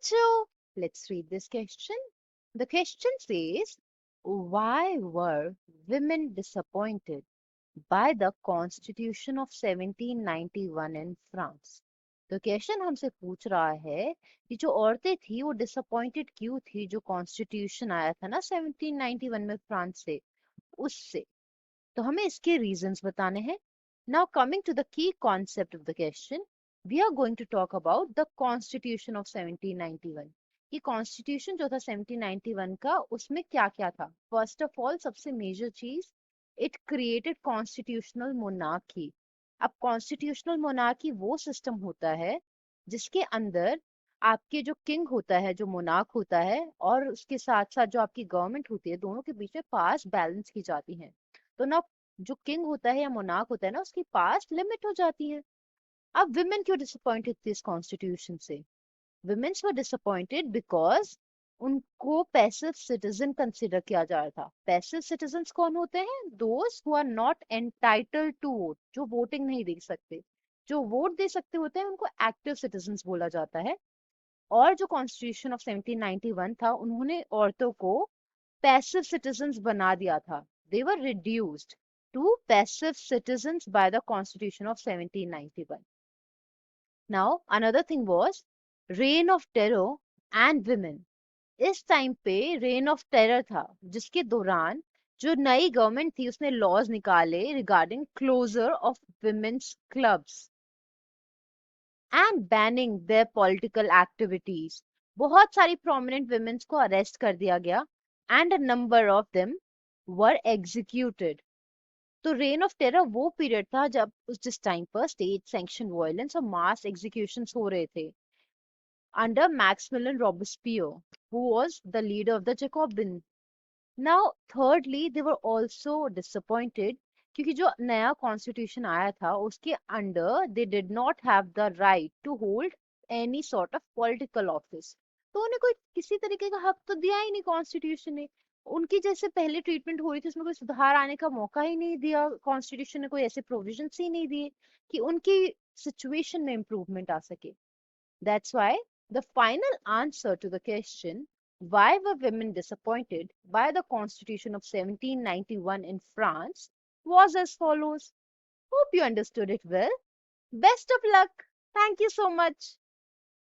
So let's read this question. The question says, why were women disappointed by the Constitution of 1791 in France? तो question हमसे पूछ रहा है कि जो औरतें थी वो डिसअपॉइंटेड क्यों थी जो कॉन्स्टिट्यूशन आया था ना 1791 में फ्रांस से उससे। तो हमें इसके रीजंस बताने हैं। Now coming to the key concept of the question, we are going to talk about the constitution of 1791। ये कॉन्स्टिट्यूशन जो था 1791 का, उसमें क्या क्या था। फर्स्ट ऑफ ऑल, सबसे मेजर चीज, इट क्रिएटेड कॉन्स्टिट्यूशनल मोनार्की। अब कॉन्स्टिट्यूशनल मोनार्की वो सिस्टम होता है जिसके अंदर आपके जो किंग होता है, जो मोनार्क होता है, और उसके साथ साथ जो आपकी गवर्नमेंट होती है, दोनों के बीच में पास बैलेंस की जाती है। तो ना, जो किंग होता है या मोनार्क होता है ना, उसकी पास लिमिट हो जाती है। अब विमेन क्यों डिसअपॉइंटेड थी इस कॉन्स्टिट्यूशन से? विमेन्स वर डिसअपॉइंटेड बिकॉज उनको पैसिव सिटीजन कंसिडर किया जा रहा था। पैसिव सिटीजन्स कौन होते हैं? Those who are not entitled to vote, जो वोटिंग नहीं दे सकते। जो वोट दे सकते होते हैं उनको एक्टिव सिटीजन्स बोला जाता है। और जो कॉन्स्टिट्यूशन ऑफ 1791 था, उन्होंने औरतों को पैसिव सिटीजन्स बना दिया था। They were reduced to passive citizens by the constitution of 1791। Now another thing was reign of terror and women. इस टाइम पे रेन ऑफ टेरर था, जिसके दौरान जो नई गवर्नमेंट थी उसने लॉज निकाले regarding closure of women's clubs and banning their political activities. बहुत सारी प्रोमिनेंट विमेन्स को अरेस्ट कर दिया गया and a number of them were executed. तो रेन ऑफ टेरर वो पीरियड था जब जिस टाइम पर स्टेट सैंक्शन वायलेंस और मास एग्जीक्यूशंस हो रहे थे under Maximilian Robespierre, who was the leader of the Jacobin. Now thirdly, they were also disappointed क्योंकि जो नया कॉन्स्टिट्यूशन आया था उसके under they did not have the right to hold any sort of political office. तो उन्हें कोई किसी तरीके का हक तो दिया ही नहीं कॉन्स्टिट्यूशन ने। उनकी जैसे पहले ट्रीटमेंट हो रही थी उसमें कोई सुधार आने का मौका ही नहीं दिया कॉन्स्टिट्यूशन ने, कोई ऐसे प्रोविजंस ही नहीं दिए कि उनकी सिचुएशन में इम्प्रूवमेंट आ सके। That's why the final answer to the question, why were women disappointed by the Constitution of 1791 in France, was as follows. Hope you understood it well. Best of luck. Thank you so much.